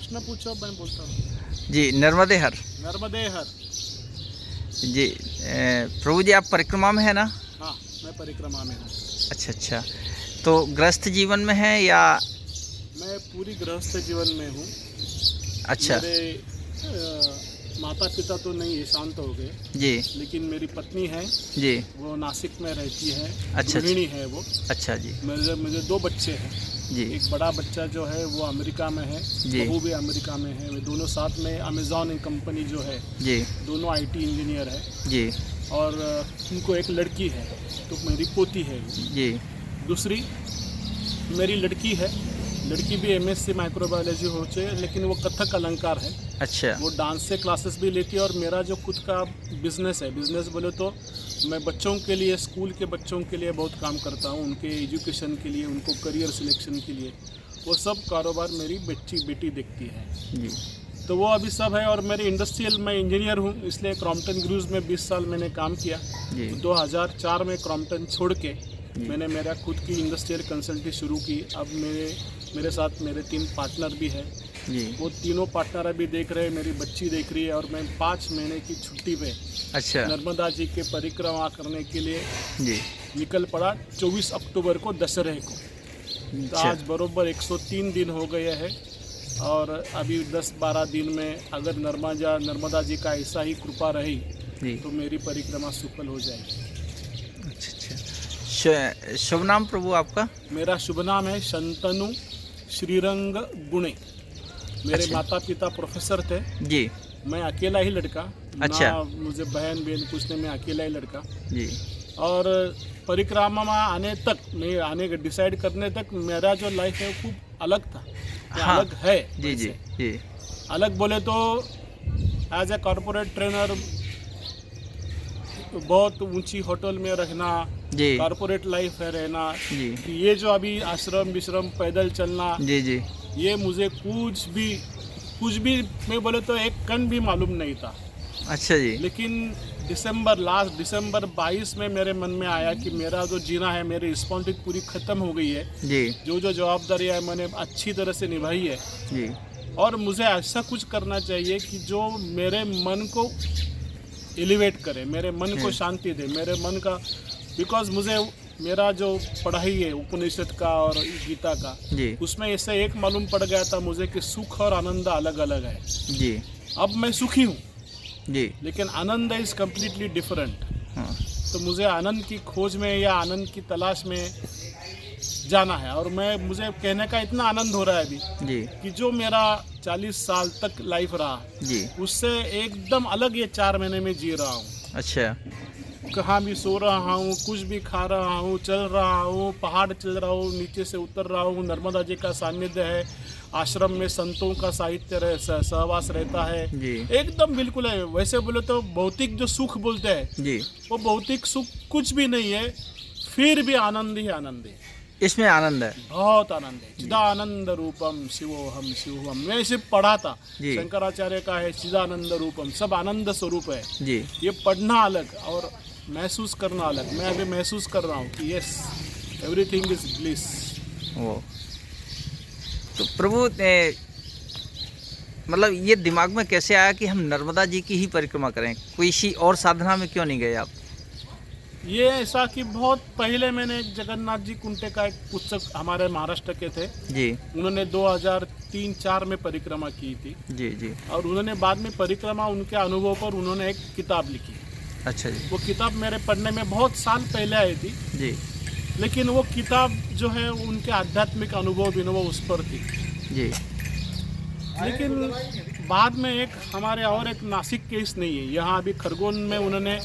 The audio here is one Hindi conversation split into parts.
प्रश्न पूछो, मैं बोलता हूँ। जी, नर्मदे हर। नर्मदे हर। जी, प्रभु जी आप परिक्रमा में है ना? हाँ, मैं परिक्रमा में हूँ। अच्छा अच्छा, तो गृहस्थ जीवन में है या? मैं पूरी गृहस्थ जीवन में हूँ। अच्छा। मेरे माता पिता तो नहीं है, शांत हो गए। जी लेकिन मेरी पत्नी है, जी। वो नासिक में रहती है, अच्छा गृहिणी है वो। अच्छा जी मुझे 2 बच्चे हैं। जी एक बड़ा बच्चा जो है वो अमेरिका में है, जी बहू भी अमेरिका में है। वे दोनों साथ में अमेज़ॉन कंपनी जो है, जी दोनों आईटी इंजीनियर है। जी और उनको एक लड़की है, तो मेरी पोती है। जी। दूसरी मेरी लड़की है, लड़की भी एमएससी माइक्रोबायोलॉजी हो चुके, लेकिन वो कथक अलंकार है। अच्छा। वो डांस से क्लासेस भी लेती है। और मेरा जो खुद का बिजनेस है, बिजनेस बोले तो मैं बच्चों के लिए, स्कूल के बच्चों के लिए बहुत काम करता हूँ, उनके एजुकेशन के लिए, उनको करियर सिलेक्शन के लिए। वो सब कारोबार मेरी बेटी देखती है। जी तो वो अभी सब है। और मेरी इंडस्ट्रियल, मैं इंजीनियर हूँ, इसलिए क्रॉम्पटन ग्रूज में 20 साल मैंने काम किया। जी 2004 में क्रॉम्पटन छोड़ के जी। मैंने मेरा खुद की इंडस्ट्रियल कंसल्टी शुरू की। अब मेरे साथ मेरे 3 पार्टनर भी हैं। जी। वो तीनों पार्टनर अभी देख रहे हैं, मेरी बच्ची देख रही है। और मैं 5 महीने की छुट्टी पे अच्छा नर्मदा जी के परिक्रमा करने के लिए जी। निकल पड़ा 24 अक्टूबर को, दशहरे को। तो अच्छा आज बरोबर 103 दिन हो गए हैं। और अभी 10-12 दिन में अगर नर्मदा जी का ऐसा ही कृपा रही जी। तो मेरी परिक्रमा सफल हो जाएगी। अच्छा अच्छा, शुभ नाम प्रभु आपका? मेरा शुभ नाम है शंतनु श्रीरंग गुणे। मेरे अच्छा। माता पिता प्रोफेसर थे। जी मैं अकेला ही लड़का। अच्छा। ना मुझे बहन कुछ नहीं, मैं अकेला ही लड़का। जी और परिक्रमा में आने तक, मैं आने के डिसाइड करने तक मेरा जो लाइफ है वो खूब अलग था, या हाँ। अलग है। जी जी वैसे जी अलग बोले तो एज ए कॉरपोरेट ट्रेनर, बहुत ऊंची होटल में रहना, जी कॉरपोरेट लाइफ है रहना। जी ये जो अभी आश्रम विश्रम पैदल चलना, जी जी। ये मुझे कुछ भी मैं बोले तो एक कण भी मालूम नहीं था। अच्छा जी। लेकिन लास्ट दिसंबर 22 में मेरे मन में आया कि मेरा जो जीना है, मेरी रिस्पॉन्सिबिलिटी पूरी ख़त्म हो गई है। जी जो जवाबदारी है मैंने अच्छी तरह से निभाई है। जी और मुझे ऐसा कुछ करना चाहिए कि जो मेरे मन को एलिवेट करे, मेरे मन को शांति दे, मेरे मन का। बिकॉज मुझे मेरा जो पढ़ाई है उपनिषद का और गीता का, जी उसमें ऐसे एक मालूम पड़ गया था मुझे कि सुख और आनंद अलग अलग है। जी अब मैं सुखी हूँ, जी। लेकिन आनंद इज कम्प्लीटली डिफरेंट। हाँ तो मुझे आनंद की खोज में या आनंद की तलाश में जाना है। और मुझे कहने का इतना आनंद हो रहा है अभी जी कि जो मेरा 40 साल तक लाइफ रहा, जी। उससे एकदम अलग ये 4 महीने में जी रहा हूँ। अच्छा। कहाँ भी सो रहा हूँ, कुछ भी खा रहा हूँ, चल रहा हूँ, पहाड़ चल रहा हूँ, नीचे से उतर रहा हूँ। नर्मदा जी का सानिध्य है, आश्रम में संतों का साहित्य सहवास रहता है। जी एकदम बिल्कुल है। वैसे बोले तो भौतिक जो सुख बोलते हैं, जी। वो भौतिक सुख कुछ भी नहीं है, फिर भी आनंद ही आनंद है। इसमें आनंद है। बहुत आनंद है। चिदानंद रूपम शिवोहम शिवोहम, मैं सिर्फ पढ़ा था। जी। शंकराचार्य का है चिदानंद रूपम, सब आनंद स्वरूप है। जी ये पढ़ना अलग और महसूस करना अलग। मैं अभी महसूस कर रहा हूँ कि यस, एवरीथिंग इज ब्लिस। वो तो प्रभु मतलब ये दिमाग में कैसे आया कि हम नर्मदा जी की ही परिक्रमा करें, कोई सी और साधना में क्यों नहीं गए आप? ये ऐसा कि बहुत पहले मैंने जगन्नाथ जी कुंटे का एक पुस्तक, हमारे महाराष्ट्र के थे, जी उन्होंने 2003-4 में परिक्रमा की थी। जी जी। और उन्होंने बाद में परिक्रमा, उनके अनुभव पर उन्होंने एक किताब लिखी। अच्छा जी। वो किताब मेरे पढ़ने में बहुत साल पहले आई थी, जी लेकिन वो किताब जो है उनके आध्यात्मिक अनुभव उस पर थी। जी लेकिन बाद में हमारे और एक नासिक केस नहीं है, यहाँ अभी खरगोन में उन्होंने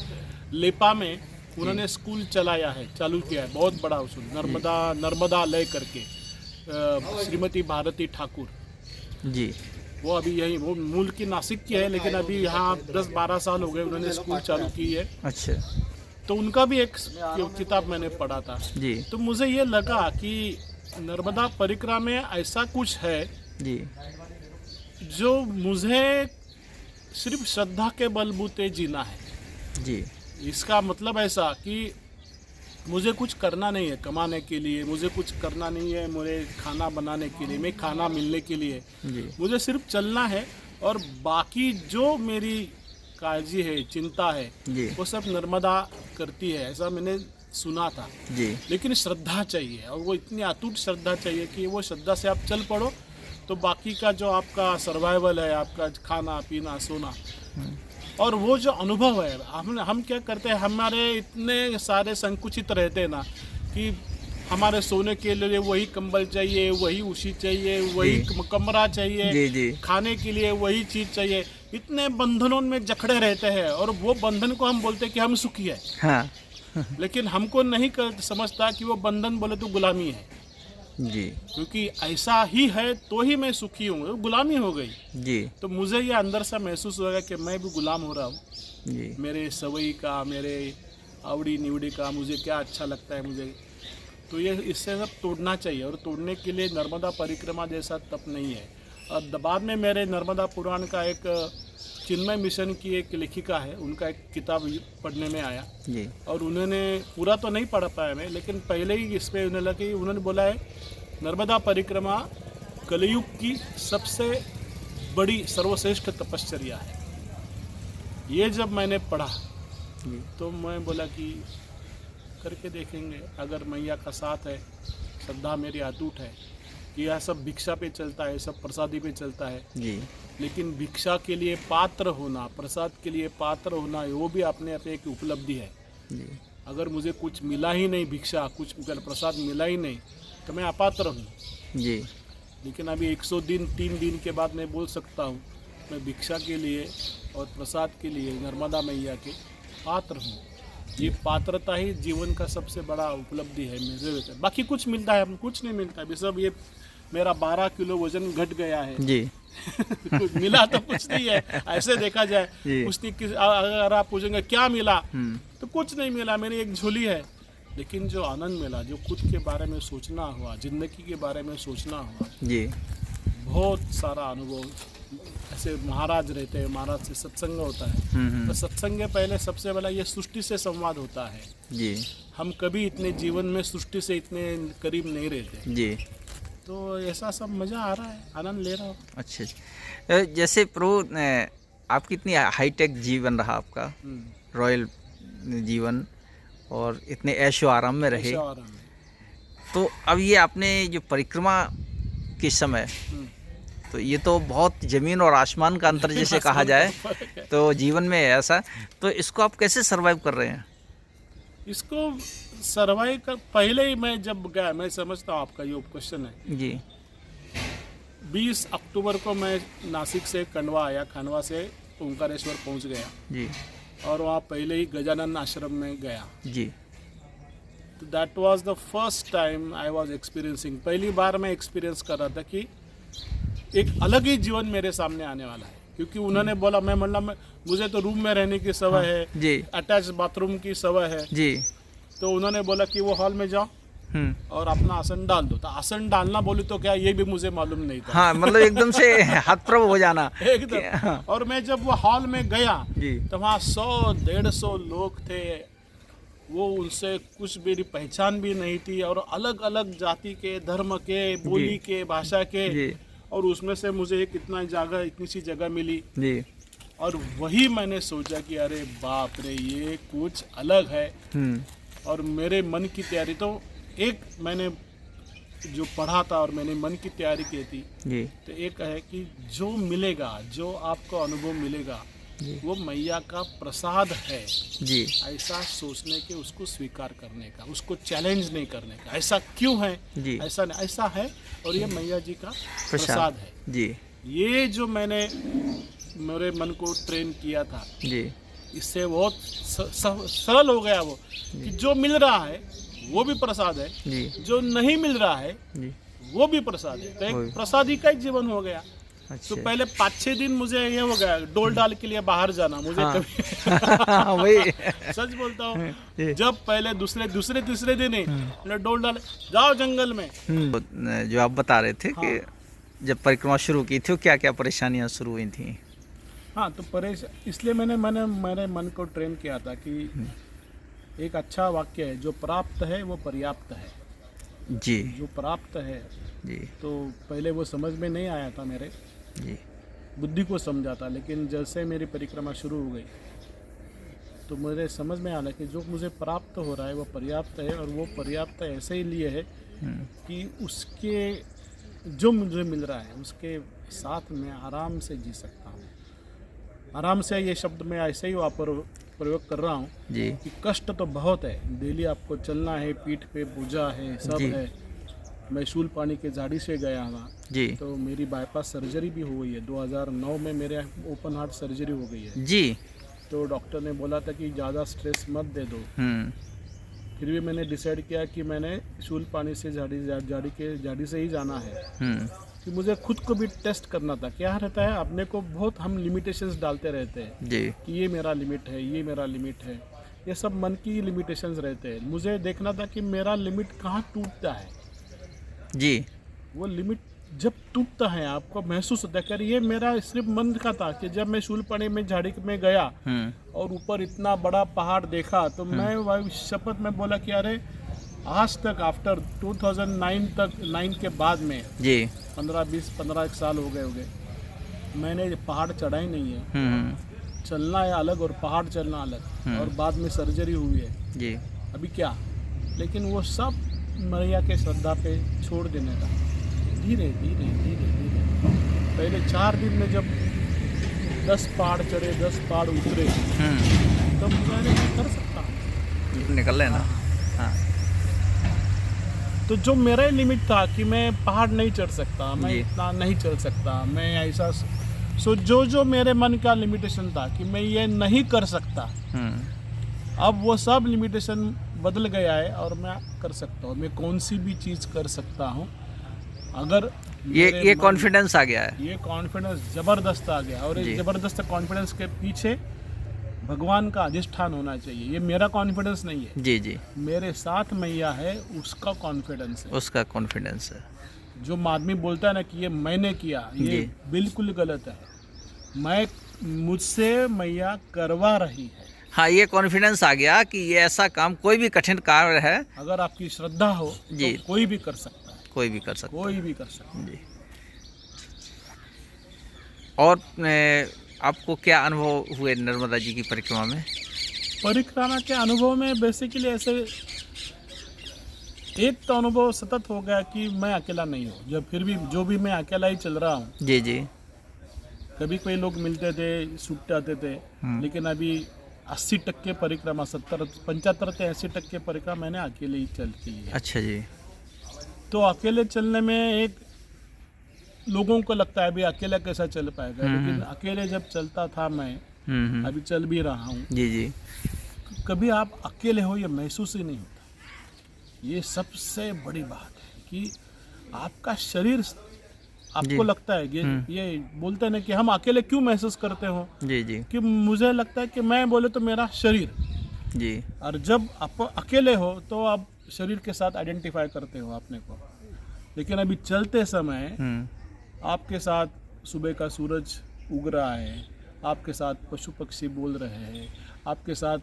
लेपा में उन्होंने स्कूल चालू किया है, बहुत बड़ा स्कूल, नर्मदा लय करके, श्रीमती भारती ठाकुर जी। वो अभी यही, वो मूल की नासिक की है, लेकिन अभी यहाँ 10-12 साल हो गए उन्होंने स्कूल चालू की है। अच्छा तो उनका भी एक किताब मैंने पढ़ा था। जी तो मुझे ये लगा कि नर्मदा परिक्रमा में ऐसा कुछ है जी जो मुझे सिर्फ श्रद्धा के बलबूते जीना है। जी इसका मतलब ऐसा कि मुझे कुछ करना नहीं है कमाने के लिए, मुझे कुछ करना नहीं है मुझे खाना बनाने के लिए, मैं खाना मिलने के लिए, जी मुझे सिर्फ चलना है। और बाकी जो मेरी काळजी है, चिंता है, जी वो सब नर्मदा करती है, ऐसा मैंने सुना था। जी लेकिन श्रद्धा चाहिए, और वो इतनी अटूट श्रद्धा चाहिए कि वो श्रद्धा से आप चल पड़ो, तो बाकी का जो आपका सर्वाइवल है, आपका खाना पीना सोना, और वो जो अनुभव है, हम क्या करते हैं, हमारे इतने सारे संकुचित रहते हैं ना कि हमारे सोने के लिए वही कंबल चाहिए, वही उसी चाहिए, वही कमरा चाहिए, जी जी खाने के लिए वही चीज़ चाहिए, इतने बंधनों में जकड़े रहते हैं, और वो बंधन को हम बोलते हैं कि हम सुखी है। हाँ लेकिन हमको नहीं समझता कि वो बंधन बोले तो गुलामी है, जी क्योंकि ऐसा ही है तो ही मैं सुखी हूँ, गुलामी हो गई। जी तो मुझे ये अंदर से महसूस होगा कि मैं भी गुलाम हो रहा हूँ, जी मेरे सवई का, मेरे आवड़ी निवड़ी का, मुझे क्या अच्छा लगता है मुझे। तो ये इससे सब तोड़ना चाहिए, और तोड़ने के लिए नर्मदा परिक्रमा जैसा तप नहीं है। और बाद में मेरे नर्मदा पुराण का एक चिन्मय मिशन की एक लेखिका है, उनका एक किताब पढ़ने में आया, जी और उन्होंने पूरा तो नहीं पढ़ पाया मैं, लेकिन पहले ही इस पर उन्होंने बोला है नर्मदा परिक्रमा कलयुग की सबसे बड़ी सर्वश्रेष्ठ तपश्चर्या है। ये जब मैंने पढ़ा जी तो मैं बोला कि करके देखेंगे, अगर मैया का साथ है, श्रद्धा मेरी अटूट है कि यह सब भिक्षा पे चलता है, सब प्रसादी पे चलता है, जी लेकिन भिक्षा के लिए पात्र होना, प्रसाद के लिए पात्र होना, वो भी अपने आप एक उपलब्धि है। जी अगर मुझे कुछ मिला ही नहीं, भिक्षा कुछ प्रसाद मिला ही नहीं, तो मैं अपात्र हूँ। जी लेकिन अभी 103 दिन के बाद मैं बोल सकता हूँ, मैं भिक्षा के लिए और प्रसाद के लिए नर्मदा मैया के पात्र हूँ। ये पात्रता ही जीवन का सबसे बड़ा उपलब्धि है मेरे। बाकी कुछ मिलता है, कुछ नहीं मिलता है सब। ये मेरा 12 किलो वजन घट गया है जी कुछ मिला तो कुछ नहीं है, ऐसे देखा जाए। जी। कुछ नहीं, अगर आप पूछेंगे क्या मिला, तो कुछ नहीं मिला, मेरी एक झोली है। लेकिन जो आनंद मिला, जो खुद के बारे में सोचना हुआ, जिंदगी के बारे में सोचना हुआ, जी बहुत सारा अनुभव। ऐसे महाराज रहते हैं, महाराज से सत्संग होता है, तो सत्संग के पहले सबसे पहला ये सृष्टि से संवाद होता है। जी हम कभी इतने जीवन में सृष्टि से इतने करीब नहीं रहते, जी तो ऐसा सब मज़ा आ रहा है, आनंद ले रहा हूँ। अच्छा जी। जैसे प्रभु आपकी इतनी हाईटेक जीवन रहा आपका, रॉयल जीवन, और इतने ऐशो आराम में रहे, ऐसा आराम है। तो अब ये आपने जो परिक्रमा के समय, तो ये तो बहुत ज़मीन और आसमान का अंतर जैसे कहा जाए, तो जीवन में है ऐसा, तो इसको आप कैसे सरवाइव कर रहे हैं? इसको सर्वाइव कर, पहले ही मैं जब गया, मैं समझता हूँ आपका ये क्वेश्चन है। जी 20 अक्टूबर को मैं नासिक से खंडवा आया, खंडवा से ओंकारेश्वर पहुँच गया, जी और वहाँ पहले ही गजानन आश्रम में गया। जी तो that was the first time I was experiencing, पहली बार मैं एक्सपीरियंस कर रहा था कि एक अलग ही जीवन मेरे सामने आने वाला है। क्योंकि उन्होंने बोला, मैं मतलब मुझे तो रूम में रहने की सवय है, जी अटैच बाथरूम की सवय है, जी तो उन्होंने बोला कि वो हॉल में जाओ और अपना आसन डाल दो। तो आसन डालना बोली तो क्या, ये भी मुझे मालूम नहीं था। हाँ, मतलब एकदम से हतप्रभ हो जाना एकदम। हाँ। और मैं जब वो हॉल में गया, जी तो वहाँ 100-150 लोग थे। वो उनसे कुछ मेरी पहचान भी नहीं थी, और अलग अलग जाति के, धर्म के, बोली के, भाषा के, जी और उसमें से मुझे एक इतनी सी जगह मिली। जी और वही मैंने सोचा कि अरे बाप रे, ये कुछ अलग है। और मेरे मन की तैयारी तो, एक मैंने जो पढ़ा था और मैंने मन की तैयारी की थी, जी तो एक है कि जो मिलेगा, जो आपको अनुभव मिलेगा, जी वो मैया का प्रसाद है। जी ऐसा सोचने के, उसको स्वीकार करने का, उसको चैलेंज नहीं करने का। ऐसा क्यों है, जी ऐसा नहीं, ऐसा है, और ये मैया जी का प्रसाद है। जी ये जो मैंने मेरे मन को ट्रेन किया था, जी इससे बहुत सरल हो गया वो, कि जो मिल रहा है वो भी प्रसाद है, जी जो नहीं मिल रहा है जी वो भी प्रसाद है। तो वही। एक प्रसादी का ही जीवन हो गया। तो अच्छा पहले 5-6 दिन मुझे ये हो गया, डोल डाल के लिए बाहर जाना मुझे। हाँ। कभी वही सच बोलता हूँ, जी। जब पहले दूसरे तीसरे दिन ही मैंने डोल डाल, जाओ जंगल में। जो आप बता रहे थे कि जब परिक्रमा शुरू की थी, क्या क्या परेशानियां शुरू हुई थी? हाँ, तो इसलिए मैंने मेरे मन को ट्रेन किया था कि एक अच्छा वाक्य है, जो प्राप्त है वो पर्याप्त है। जी जो प्राप्त है जी तो पहले वो समझ में नहीं आया था, मेरे जी बुद्धि को समझा था, लेकिन जैसे मेरी परिक्रमा शुरू हो गई तो मुझे समझ में आया कि जो मुझे प्राप्त हो रहा है वो पर्याप्त है, और वो पर्याप्त ऐसे ही लिए है कि उसके जो मुझे मिल रहा है उसके साथ मैं आराम से जी सकता हूँ। आराम से ये शब्द मैं ऐसे ही प्रयोग कर रहा हूँ जी कि कष्ट तो बहुत है, डेली आपको चलना है, पीठ पे बोझा है, सब जी। है। मैं शूल पानी के झाड़ी से गया था, जी तो मेरी बाईपास सर्जरी भी हो गई है। 2009 में मेरे ओपन हार्ट सर्जरी हो गई है। जी। तो डॉक्टर ने बोला था कि ज़्यादा स्ट्रेस मत दे दो। फिर भी मैंने डिसाइड किया कि मैंने शूल पानी से झाड़ी से ही जाना है, कि मुझे खुद को भी टेस्ट करना था। क्या रहता है, अपने को बहुत हम लिमिटेशंस डालते रहते हैं जी कि ये मेरा लिमिट है, ये मेरा लिमिट है। ये सब मन की लिमिटेशंस रहते हैं। मुझे देखना था कि मेरा लिमिट कहाँ टूटता है। जी वो लिमिट जब टूटता है आपको महसूस होता है कि ये मेरा सिर्फ मन का था। कि जब मैं शूल पानी में झाड़ी में गया और ऊपर इतना बड़ा पहाड़ देखा, तो मैं वही शपथ में बोला कि अरे आज तक आफ्टर 2009 तक 9 के बाद में जी 15 साल हो गए मैंने पहाड़ चढ़ा ही नहीं है। चलना है अलग और पहाड़ चलना अलग, और बाद में सर्जरी हुई है। जी अभी क्या, लेकिन वो सब मैया के श्रद्धा पे छोड़ देने का, धीरे धीरे धीरे धीरे। पहले 4 दिन में जब 10 पहाड़ चढ़े, 10 पहाड़ उतरे, तब मैंने कर सकता हूँ। निकल लेना। हाँ तो जो मेरा लिमिट था कि मैं पहाड़ नहीं चढ़ सकता, मैं जी। इतना नहीं चल सकता, मैं ऐसा जो मेरे मन का लिमिटेशन था कि मैं ये नहीं कर सकता, अब वो सब लिमिटेशन बदल गया है और मैं कर सकता हूँ। मैं कौन सी भी चीज़ कर सकता हूँ अगर ये कॉन्फिडेंस आ गया है। ये कॉन्फिडेंस ज़बरदस्त आ गया। और जी। इस ज़बरदस्त कॉन्फिडेंस के पीछे भगवान का अधिष्ठान होना चाहिए। ये मेरा कॉन्फिडेंस नहीं है, जी जी मेरे साथ मैया है उसका कॉन्फिडेंस है। उसका कॉन्फिडेंस है। जो आदमी बोलता है ना कि ये मैंने किया, ये जी। बिल्कुल गलत है। मुझसे मैया करवा रही है। हाँ, ये कॉन्फिडेंस आ गया कि ये ऐसा काम, कोई भी कठिन कार्य है, अगर आपकी श्रद्धा हो जी। तो कोई भी कर सकता है, कोई भी कर सकता कोई भी कर सकता है। है। जी। और आपको क्या अनुभव हुए नर्मदा जी की परिक्रमा में? परिक्रमा के अनुभव में बेसिकली ऐसे एक तो अनुभव सतत हो गया कि मैं अकेला नहीं हूँ। जब फिर भी जो भी मैं अकेला ही चल रहा हूँ। जी जी कभी कोई लोग मिलते थे, छूट आते थे, लेकिन अभी 80% परिक्रमा, 75 से 80% परिक्रमा मैंने अकेले ही चल की है। अच्छा जी। तो अकेले चलने में एक लोगों को लगता है अभी अकेला कैसा चल पाएगा, लेकिन अकेले जब चलता था मैं, अभी चल भी रहा हूँ, जी जी कभी आप अकेले हो ये महसूस ही नहीं होता। ये सबसे बड़ी बात है कि आपका शरीर आपको लगता है ये बोलते हैं ना कि हम अकेले क्यों महसूस करते हो, जी जी कि मुझे लगता है कि मैं बोले तो मेरा शरीर, जी और जब आप अकेले हो तो आप शरीर के साथ आइडेंटिफाई करते हो अपने को। लेकिन अभी चलते समय आपके साथ सुबह का सूरज उग रहा है, आपके साथ पशु पक्षी बोल रहे हैं, आपके साथ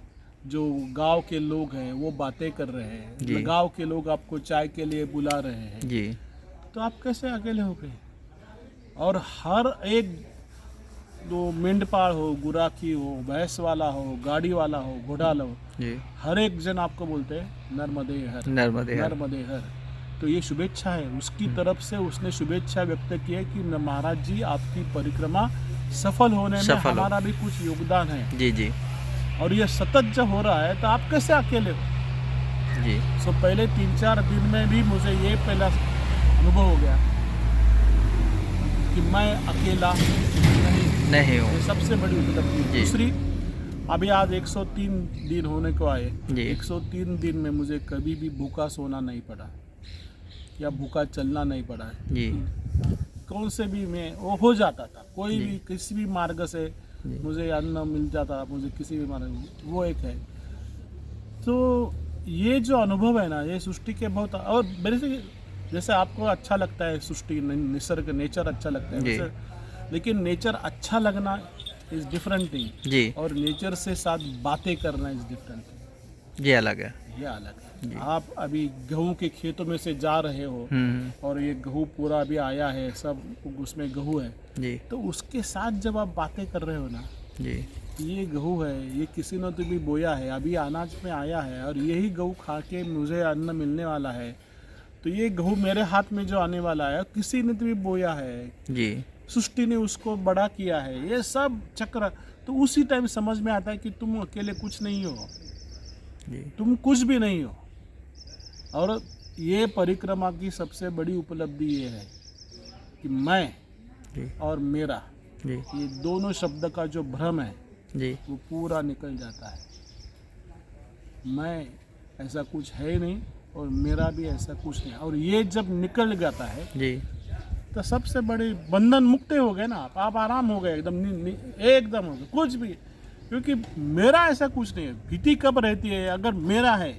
जो गांव के लोग हैं वो बातें कर रहे हैं, गांव के लोग आपको चाय के लिए बुला रहे हैं, जी। तो आप कैसे अकेले हो गए। और हर एक, जो मेंढपाल हो, गुराखी हो, भैंस वाला हो, गाड़ी वाला हो, घोड़ा हो, जी। हर एक जन आपको बोलते हैं नर्मदे हर, नर्मदे हर। नर्मदे हर। तो ये शुभेच्छा है उसकी तरफ से, उसने शुभेच्छा व्यक्त की है कि महाराज जी आपकी परिक्रमा सफल होने में हमारा भी कुछ योगदान है। जी जी। और ये सतत जब हो रहा है तो आप कैसे अकेले हो। जी। सो पहले 3-4 दिन में भी मुझे ये पहला अनुभव हो गया कि मैं अकेला नहीं हूँ। ये सबसे बड़ी उपलब्धि। दूसरी, अभी आज 103 दिन होने को आए। 103 दिन में मुझे कभी भी भूखा सोना नहीं पड़ा या भूखा चलना नहीं पड़ा है जी। कौन से भी मैं वो हो जाता था, कोई भी किसी भी मार्ग से मुझे अन्न मिल जाता, मुझे किसी भी मार्ग, वो एक है। तो ये जो अनुभव है ना, ये सृष्टि के बहुत, और मेरे से जैसे आपको अच्छा लगता है सृष्टि, निसर्ग, नेचर अच्छा लगता है वैसे, लेकिन नेचर अच्छा लगना इज डिफरेंट थिंग, और नेचर से साथ बातें करना इज डिफरेंट थिंग। ये अलग है। ये अलग है। आप अभी गेहूं के खेतों में से जा रहे हो और ये गेहूं पूरा अभी आया है, सब उसमें गेहूं है जी तो उसके साथ जब आप बातें कर रहे हो ना, जी ये गेहूं है, ये किसी ने तो भी बोया है, अभी अनाज में आया है और यही गेहूं खा के मुझे अन्न मिलने वाला है, तो ये गेहूं मेरे हाथ में जो आने वाला है किसी ने तो भी बोया है, जी सृष्टि ने उसको बड़ा किया है, ये सब चक्र। तो उसी टाइम समझ में आता है कि तुम अकेले कुछ नहीं हो, जी तुम कुछ भी नहीं हो। और ये परिक्रमा की सबसे बड़ी उपलब्धि ये है कि मैं जी और मेरा, जी ये दोनों शब्द का जो भ्रम है जी वो पूरा निकल जाता है। मैं ऐसा कुछ है नहीं और मेरा भी ऐसा कुछ नहीं, और ये जब निकल जाता है जी तो सबसे बड़े बंधन मुक्त हो गए ना आप आराम हो गए एकदम, एकदम हो गए कुछ भी, क्योंकि मेरा ऐसा कुछ नहीं है। भीति कब रहती है? अगर मेरा है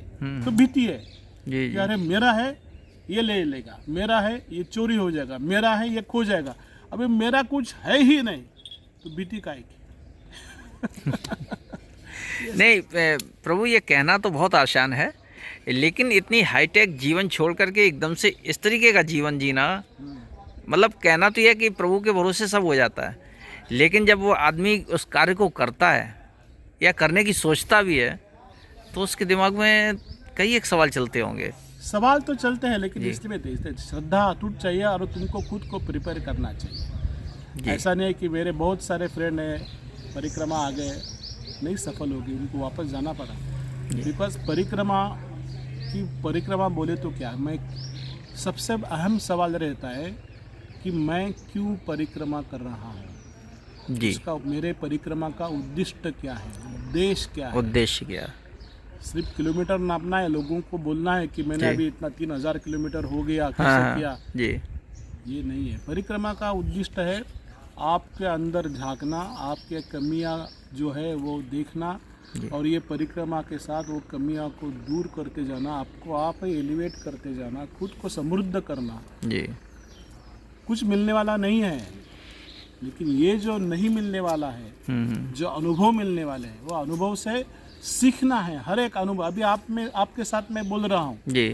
तो भीति है जी कि अरे मेरा है ये ले लेगा, मेरा है ये चोरी हो जाएगा, मेरा है ये खो जाएगा। अभी मेरा कुछ है ही नहीं तो भीति काहे की? नहीं प्रभु, ये कहना तो बहुत आसान है, लेकिन इतनी हाईटेक जीवन छोड़ करके एकदम से इस तरीके का जीवन जीना, मतलब कहना तो यह कि प्रभु के भरोसे सब हो जाता है, लेकिन जब वो आदमी उस कार्य को करता है या करने की सोचता भी है तो उसके दिमाग में कई एक सवाल चलते होंगे। सवाल तो चलते हैं, लेकिन इसमें श्रद्धा अटूट चाहिए और तुमको खुद को प्रिपेयर करना चाहिए। ऐसा नहीं है कि मेरे बहुत सारे फ्रेंड हैं परिक्रमा आ गए नहीं सफल हो गई, उनको वापस जाना पड़ा। बिकॉज परिक्रमा बोले तो क्या, मैं सबसे अहम सवाल रहता है कि मैं क्यों परिक्रमा कर रहा हूँ जी। उसका मेरे परिक्रमा का उद्देश्य क्या है, उद्देश्य क्या है? उद्देश्य क्या? सिर्फ किलोमीटर नापना है, लोगों को बोलना है कि मैंने अभी इतना 3000 किलोमीटर हो गया, कैसे हाँ, किया जी। ये नहीं है। परिक्रमा का उद्देश्य है आपके अंदर झांकना, आपके कमियां जो है वो देखना, और ये परिक्रमा के साथ वो कमियां को दूर करते जाना, आपको आप एलिवेट करते जाना, खुद को समृद्ध करना। जी। कुछ मिलने वाला नहीं है, लेकिन ये जो नहीं मिलने वाला है, जो अनुभव मिलने वाले हैं, वो अनुभव से सीखना है। हर एक अनुभव, अभी आपके साथ मैं बोल रहा हूँ जी,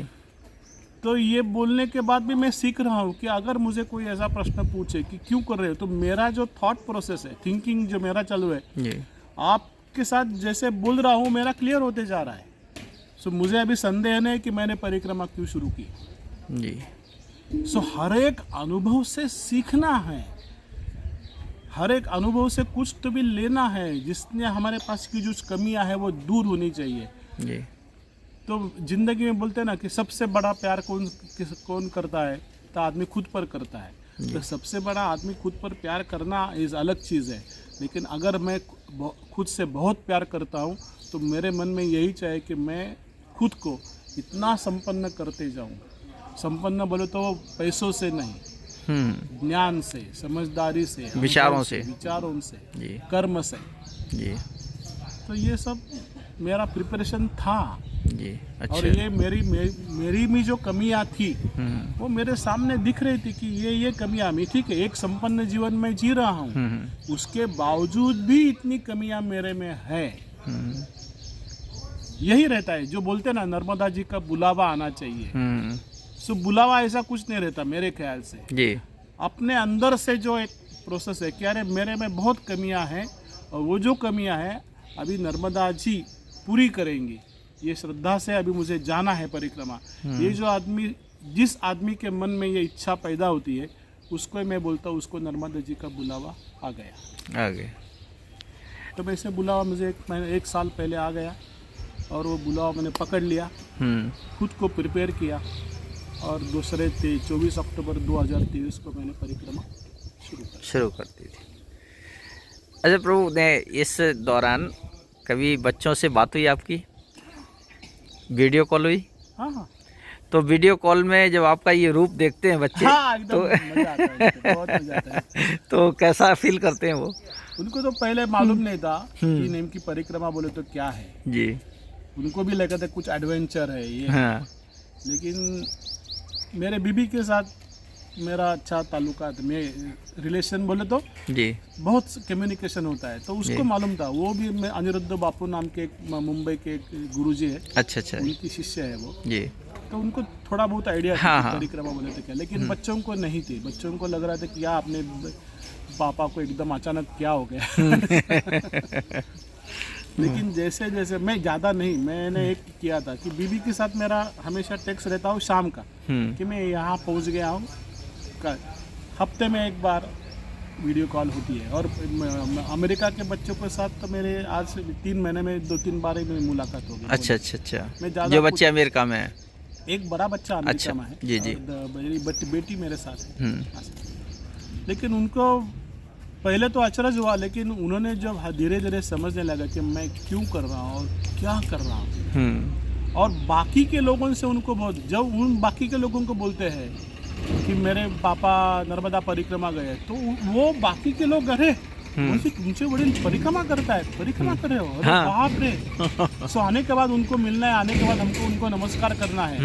तो ये बोलने के बाद भी मैं सीख रहा हूँ कि अगर मुझे कोई ऐसा प्रश्न पूछे कि क्यों कर रहे हो, तो मेरा जो थॉट प्रोसेस है, थिंकिंग जो मेरा चालू है, जी। आपके साथ जैसे बोल रहा हूँ मेरा क्लियर होते जा रहा है। सो मुझे अभी संदेह नहीं कि मैंने परिक्रमा क्यों शुरू की। जी। सो हर एक अनुभव से सीखना है, हर एक अनुभव से कुछ तो भी लेना है, जिसने हमारे पास की जो कमियां है वो दूर होनी चाहिए। जी। तो जिंदगी में बोलते हैं ना कि सबसे बड़ा प्यार कौन करता है, तो आदमी खुद पर करता है। तो सबसे बड़ा आदमी खुद पर प्यार करना इस अलग चीज़ है, लेकिन अगर मैं खुद से बहुत प्यार करता हूँ तो मेरे मन में यही चाहे कि मैं खुद को इतना संपन्न करते जाऊँ। संपन्न बोले तो पैसों से नहीं, ज्ञान से, समझदारी से, विचारों से, जी, कर्म से। जी। तो ये सब मेरा प्रिपरेशन था जी। अच्छा। और ये मेरी भी जो कमियां थी वो मेरे सामने दिख रही थी कि ये कमियां मैं, ठीक है, एक संपन्न जीवन में जी रहा हूँ, उसके बावजूद भी इतनी कमियां मेरे में है। यही रहता है जो बोलते ना नर्मदा जी का बुलावा आना चाहिए। सो बुलावा ऐसा कुछ नहीं रहता मेरे ख्याल से। जी। अपने अंदर से जो एक प्रोसेस है कि अरे मेरे में बहुत कमियां हैं और वो जो कमियां हैं अभी नर्मदा जी पूरी करेंगी। ये श्रद्धा से अभी मुझे जाना है परिक्रमा। ये जो आदमी, जिस आदमी के मन में ये इच्छा पैदा होती है, उसको मैं बोलता हूँ उसको नर्मदा जी का बुलावा आ गया। तो वैसे बुलावा मुझे एक साल पहले आ गया और वो बुलावा मैंने पकड़ लिया, खुद को प्रिपेयर किया और 24 अक्टूबर 2023 को मैंने परिक्रमा शुरू कर दी थी। अच्छा प्रभु, ने इस दौरान कभी बच्चों से बात हुई आपकी? वीडियो कॉल हुई? हाँ। तो वीडियो कॉल में जब आपका ये रूप देखते हैं बच्चे, तो मजा आता है, बहुत मजा आता है। तो कैसा फील करते हैं वो? उनको तो पहले मालूम नहीं था कि नेम की परिक्रमा बोले तो क्या है जी। उनको भी लगा था कुछ एडवेंचर है ये। हाँ। लेकिन मेरे बीबी के साथ मेरा अच्छा ताल्लुकात में रिलेशन बोले तो जी बहुत कम्युनिकेशन होता है, तो उसको मालूम था। वो भी मैं अनिरुद्ध बापू नाम के एक मुंबई के एक गुरुजी है, अच्छा अच्छा उनकी शिष्य है वो, जी तो उनको थोड़ा बहुत आइडिया था हाँ, कि हाँ। परिक्रमा बोले तो क्या, लेकिन बच्चों को नहीं थी। बच्चों को लग रहा था कि क्या अपने पापा को एकदम अचानक क्या हो गया। लेकिन जैसे जैसे मैं ज़्यादा नहीं, मैंने एक किया था कि बीबी के साथ मेरा हमेशा टेक्स्ट रहता हूँ शाम का कि मैं यहाँ पहुँच गया हूँ। हफ्ते में एक बार वीडियो कॉल होती है। और अमेरिका के बच्चों के साथ तो मेरे आज से 3 महीने में 2-3 बार ही मेरी मुलाकात होगी। अच्छा अच्छा अच्छा मैं ज़्यादा जो बच्चे अमेरिका में हैं। एक बड़ा बच्चा अमेरिका अच्छा, में है, जी, जी। और मेरी बेटी मेरे साथ है। लेकिन उनको पहले तो अचरज हुआ, लेकिन उन्होंने जब धीरे धीरे समझने लगा कि मैं क्यों कर रहा हूँ और क्या कर रहा हूँ, और बाकी के लोगों से उनको बहुत, जब उन बाकी के लोगों को बोलते हैं कि मेरे पापा नर्मदा परिक्रमा गए, तो वो बाकी के लोग अरे मुझे तुमसे बड़ी परिक्रमा करता है, परिक्रमा कर रहे हो, अरे बाप रे। सो आने के बाद उनको मिलना है, आने के बाद हमको उनको नमस्कार करना है।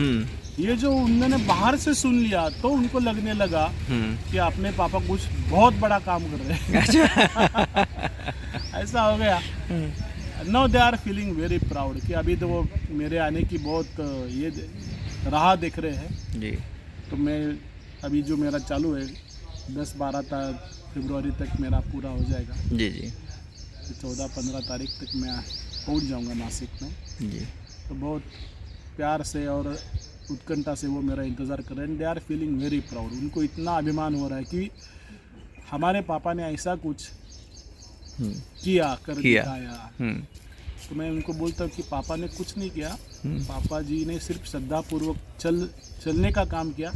ये जो उन्होंने बाहर से सुन लिया तो उनको लगने लगा कि अपने पापा कुछ बहुत बड़ा काम कर रहे हैं। ऐसा हो गया। Now they are feeling very proud कि अभी तो वो मेरे आने की बहुत ये राह देख रहे हैं। जी तो मैं अभी जो मेरा चालू है 10-12 फरवरी तक मेरा पूरा हो जाएगा। जी जी 14-15 तारीख तक मैं पहुंच जाऊंगा नासिक में। जी तो बहुत प्यार से और उत्कंठा से वो मेरा इंतज़ार कर रहे हैं। They are feeling very proud. उनको इतना अभिमान हो रहा है कि हमारे पापा ने ऐसा कुछ किया दिखाया। तो मैं उनको बोलता हूँ कि पापा ने कुछ नहीं किया, पापा जी ने सिर्फ श्रद्धापूर्वक चलने का काम किया।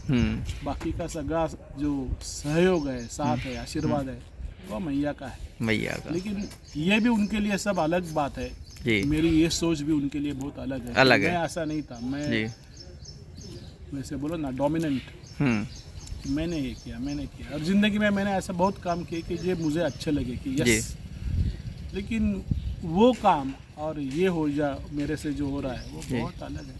बाकी का सगा जो सहयोग है, साथ है, आशीर्वाद है, वो मैया का है, मैया का। लेकिन ये भी उनके लिए सब अलग बात है जी। मेरी ये सोच भी उनके लिए बहुत अलग है। मैं ऐसा नहीं था, मैं वैसे बोलो ना डोमिनेंट। मैंने ये किया, मैंने किया, और ज़िंदगी में मैंने ऐसा बहुत काम किए कि ये मुझे अच्छे लगे कि यस। लेकिन वो काम और ये हो जा मेरे से जो हो रहा है वो बहुत अलग है।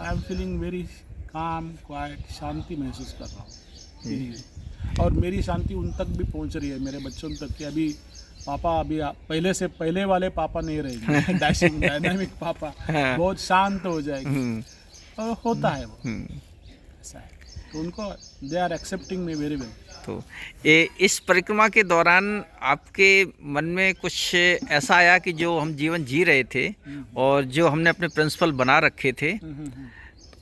I am feeling very calm, quiet, शांति महसूस कर रहा हूँ। और मेरी शांति उन तक भी पहुँच रही है, मेरे बच्चों तक, कि अभी पापा अभी पहले से पहले वाले पापा नहीं रहेंगे। डैशिंग डायनामिक पापा बहुत शांत हो जाएगी। और होता है वो ऐसा है। तो उनको they are accepting me very well. तो इस परिक्रमा के दौरान आपके मन में कुछ ऐसा आया कि जो हम जीवन जी रहे थे और जो हमने अपने प्रिंसिपल बना रखे थे,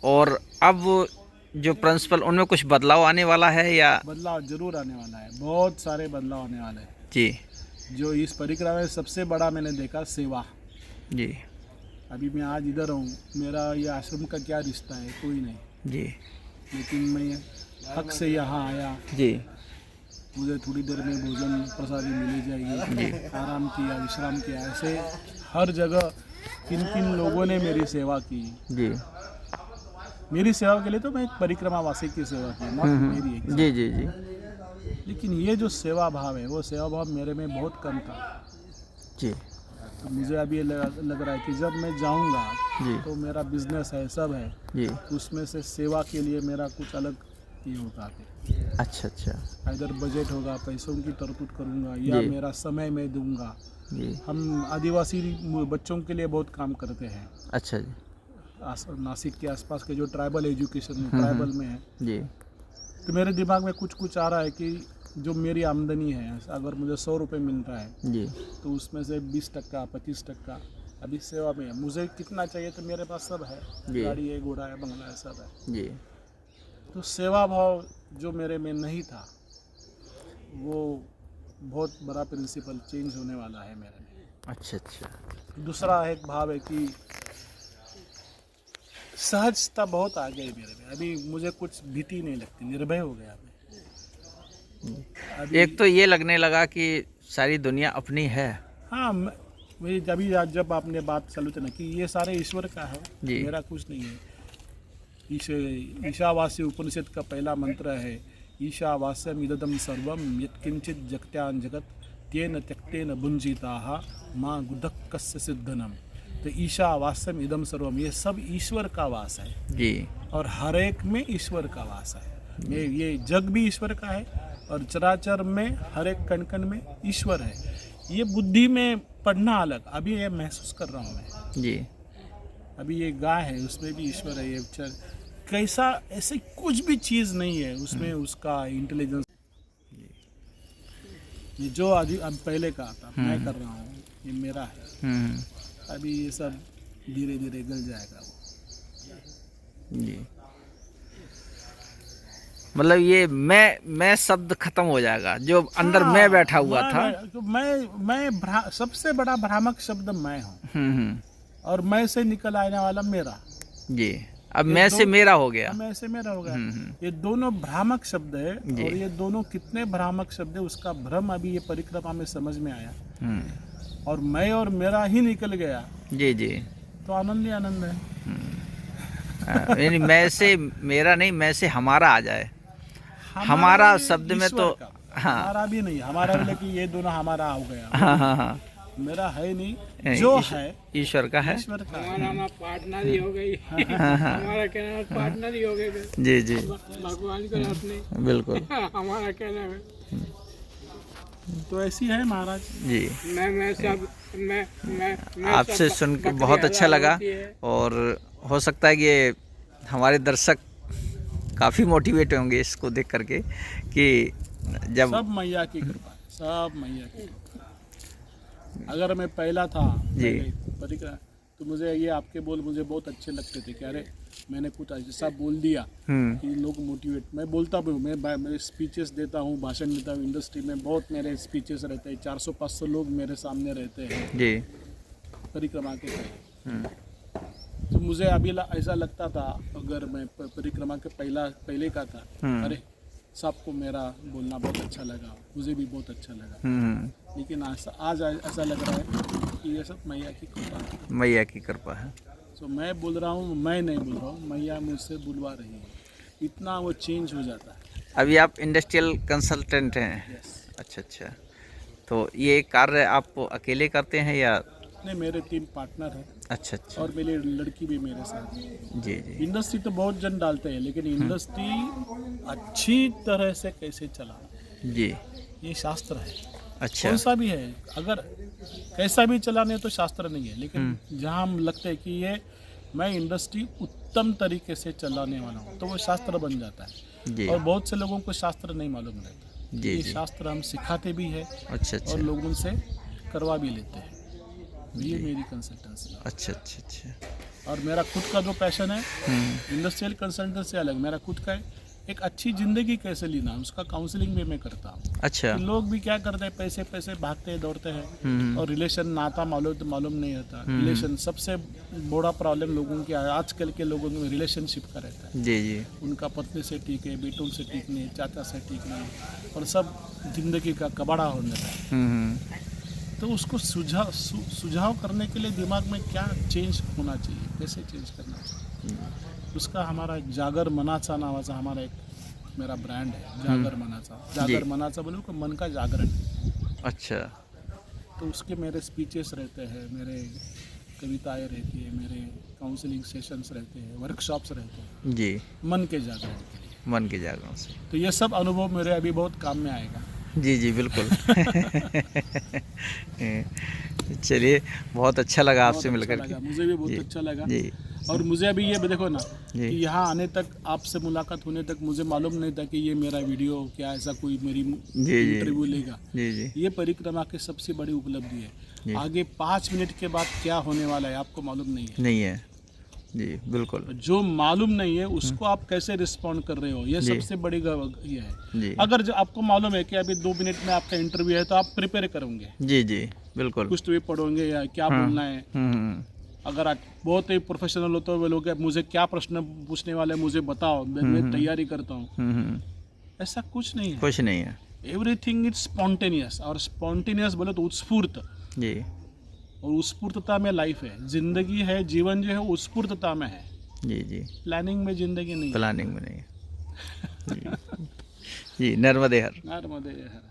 और अब जो प्रिंसिपल उनमें कुछ बदलाव आने वाला है? या बदलाव जरूर आने वाला है, बहुत सारे बदलाव आने वाले हैं जी। जो इस परिक्रमा में सबसे बड़ा मैंने देखा सेवा जी। अभी मैं आज इधर हूँ, मेरा ये आश्रम का क्या रिश्ता है, कोई नहीं जी, लेकिन मैं हक से यहाँ आया जी। मुझे थोड़ी देर में भोजन प्रसादी मिली जाएगी, आराम किया, विश्राम किया। ऐसे हर जगह किन किन लोगों ने मेरी सेवा की जी। मेरी सेवा के लिए तो मैं एक परिक्रमा वासी की सेवा की, ना मेरी एक। जी जी जी। लेकिन ये जो सेवा भाव है, वो सेवा भाव मेरे में बहुत कम था जी। तो मुझे अभी ये लग रहा है कि जब मैं जाऊंगा तो मेरा बिजनेस है, सब है जी, उसमें से सेवा के लिए मेरा कुछ अलग ये होगा। अच्छा अच्छा। इधर बजट होगा, पैसों की तरतूत करूंगा या मेरा समय मैं दूंगा जी। हम आदिवासी बच्चों के लिए बहुत काम करते हैं। अच्छा जी। नासिक के आसपास के जो ट्राइबल एजुकेशन ट्राइबल में है जी, तो मेरे दिमाग में कुछ आ रहा है कि जो मेरी आमदनी है, अगर मुझे 100 रुपये मिल रहा है जी, तो उसमें से 20% 25% अभी सेवा में है। मुझे कितना चाहिए तो मेरे पास सब है, गाड़ी है, घोड़ा है, बंगला है, सब है जी। तो सेवा भाव जो मेरे में नहीं था वो बहुत बड़ा प्रिंसिपल चेंज होने वाला है मेरे में। अच्छा अच्छा। दूसरा एक भाव है कि सहजता बहुत आ गई मेरे में, अभी मुझे कुछ भीति नहीं लगती, निर्भय हो गया मैं। एक तो ये लगने लगा कि सारी दुनिया अपनी है। हाँ, मेरी जब आपने बात चालू थी ना कि ये सारे ईश्वर का है, मेरा कुछ नहीं है। ईशावास्य उपनिषद का पहला मंत्र है, ईशावास्यम इदं सर्वम यत्किंचित जगत्यान जगत तेन त्यक्तेन भुंजिताः मां गुदक्कस्य सिद्धनम। तो ईशावास्यम इदं सर्वम, ये सब ईश्वर का वास है जी, और हर एक में ईश्वर का वास है। ये जग भी ईश्वर का है और चराचर में हर एक कण कण में ईश्वर है। ये बुद्धि में पढ़ना अलग, अभी ये महसूस कर रहा हूँ मैं। जी अभी ये गाय है, उसमें भी ईश्वर है। ये कैसा, ऐसे कुछ भी चीज़ नहीं है उसमें उसका इंटेलिजेंस। ये जो अब पहले का था, मैं कर रहा हूँ, ये मेरा है। अभी ये सब धीरे धीरे गल जाएगा वो। जी, मतलब ये मैं शब्द खत्म हो जाएगा, जो अंदर मैं बैठा हुआ था। मैं सबसे बड़ा भ्रामक शब्द मैं हूँ और मैं से निकल आने वाला मेरा। जी, अब मैं से मेरा हो गया। मैं से मेरा हो गया। ये दोनों भ्रामक शब्द है और ये दोनों कितने भ्रामक शब्द है, उसका भ्रम अभी ये परिक्रमा में समझ में आया। और मैं और मेरा ही निकल गया। जी जी, तो आनंद ही आनंद है। यानी मैं से मेरा नहीं, मैं से हमारा आ जाए। हमारा शब्द में तो हमारा भी नहीं, हमारा भी लेकिन ये दोनों हमारा हो गया। हाँ, मेरा है नहीं, जो है ईश्वर का है। ईश्वर का हमारा पार्टनर ही हो गई। हमारा कहना पार्टनर ही हो गए। जी जी, भगवान को अपने बिल्कुल। हमारा कहना है। तो ऐसी है महाराज जी। मैं सब मैं आपसे सुन के बहुत अच्छा लगा और हो सकता है कि ये हमारे दर्शक काफ़ी मोटिवेट होंगे इसको देख करके कि जब सब मैया की कृपा, सब मैया की कृपा। अगर मैं पहला था परिक्रमा तो मुझे ये आपके बोल मुझे बहुत अच्छे लगते थे कि अरे मैंने कुछ ऐसा बोल दिया कि लोग मोटिवेट। मैं बोलता भी हूँ, मैं मेरे स्पीचेस देता हूँ, भाषण देता हूँ। इंडस्ट्री में बहुत मेरे स्पीचेस रहते हैं, 400-500 लोग मेरे सामने रहते हैं जी परिक्रमा के पहले। तो मुझे अभी ऐसा लगता था अगर मैं परिक्रमा के पहले का था, अरे सबको मेरा बोलना बहुत अच्छा लगा, मुझे भी बहुत अच्छा लगा। लेकिन आज ऐसा लग रहा है कि ये सब मैया की कृपा है। मैया की कृपा है। तो मैं बोल रहा हूँ, मैं नहीं बोल रहा हूँ, मैया मुझसे बुलवा रही है। इतना वो चेंज हो जाता है। अभी आप इंडस्ट्रियल कंसल्टेंट हैं। अच्छा अच्छा, तो ये कार्य आप अकेले करते हैं या? नहीं, मेरे 3 पार्टनर हैं। अच्छा अच्छा, और मेरी लड़की भी मेरे साथ है। जी जी। इंडस्ट्री तो बहुत जन डालते हैं, लेकिन इंडस्ट्री अच्छी तरह से कैसे चलाना, जी, ये शास्त्र है। अच्छा, कौन सा भी है, अगर कैसा भी चलाने तो शास्त्र नहीं है। लेकिन जहाँ हम लगते हैं कि ये मैं इंडस्ट्री उत्तम तरीके से चलाने वाला हूँ, तो वो शास्त्र बन जाता है। जी और बहुत से लोगों को शास्त्र नहीं मालूम रहता। जी ये जी। शास्त्र हम सिखाते भी है अच्छा अच्छा, और लोग उनसे करवा भी लेते हैं। ये मेरी कंसल्टेंसी है। अच्छा अच्छा अच्छा। और मेरा खुद का जो पैशन है, इंडस्ट्रियल कंसल्टेंट से अलग मेरा खुद का है, एक अच्छी ज़िंदगी कैसे लेना, उसका काउंसलिंग भी मैं करता हूँ। अच्छा, लोग भी क्या करते हैं, पैसे पैसे भागते दौड़ते हैं और रिलेशन नाता मालूम नहीं होता। रिलेशन सबसे बड़ा प्रॉब्लम लोगों के आजकल के लोगों में रिलेशनशिप का रहता है। जी जी, उनका पत्नी से ठीक है, बेटों से ठीक नहीं, चाचा से ठीक नहीं, और सब जिंदगी का कबाड़ा होने लगा है। तो उसको सुझाव करने के लिए दिमाग में क्या चेंज होना चाहिए, कैसे चेंज करना चाहिए, उसका हमारा जागर मनाचा नावाचा हमारा एक मेरा ब्रांड है। जागर मनाचा, जागर मनाचा बोलो कि मन का जागरण। अच्छा, तो उसके मेरे स्पीचेस रहते हैं, मेरे कविताएं रहती है, मेरे काउंसलिंग सेशंस रहते हैं, वर्कशॉप्स रहते हैं जी, मन के जागरण के लिए। मन के जागरण से। तो ये सब अनुभव मेरे अभी बहुत काम में आएगा। जी जी, बिल्कुल। चलिए, बहुत अच्छा लगा आपसे मिलकर अच्छा के। लगा, मुझे भी बहुत अच्छा लगा। जी, और मुझे अभी ये देखो ना जी। कि यहाँ आने तक, आपसे मुलाकात होने तक मुझे मालूम नहीं था कि ये मेरा वीडियो क्या ऐसा कोई मेरी जी। इंटरव्यू लेगा। जी जी, ये परिक्रमा की सबसे बड़ी उपलब्धि है। आगे 5 मिनट के बाद क्या होने वाला है आपको मालूम नहीं है। नहीं है। जी, बिल्कुल। जो मालूम नहीं है उसको आप कैसे रिस्पॉन्ड कर रहे हो, ये सबसे बड़ी ये है। जी अगर जो आपको मालूम है कि अभी 2 मिनट में आपका इंटरव्यू है, तो आप प्रिपेयर करोगे, जी जी, बिल्कुल। कुछ तो भी पढ़ोगे या क्या बोलना है। हम्म, अगर आप बहुत ही प्रोफेशनल हो तो वे लोग मुझे क्या प्रश्न पूछने वाले मुझे बताओ, मैं तैयारी करता हूँ। ऐसा कुछ नहीं है, कुछ नहीं है। Everything is spontaneous. और स्पॉन्टेनियस बोले तो उत्स्फूर्त, जी, और उत्स्फूर्तता में लाइफ है, जिंदगी है, जीवन जो है वो उत्स्फूर्तता में है। जी जी, प्लानिंग में जिंदगी नहीं है। प्लानिंग में नहीं है। जी, जी, नर्मदे हर। नर्मदे हर।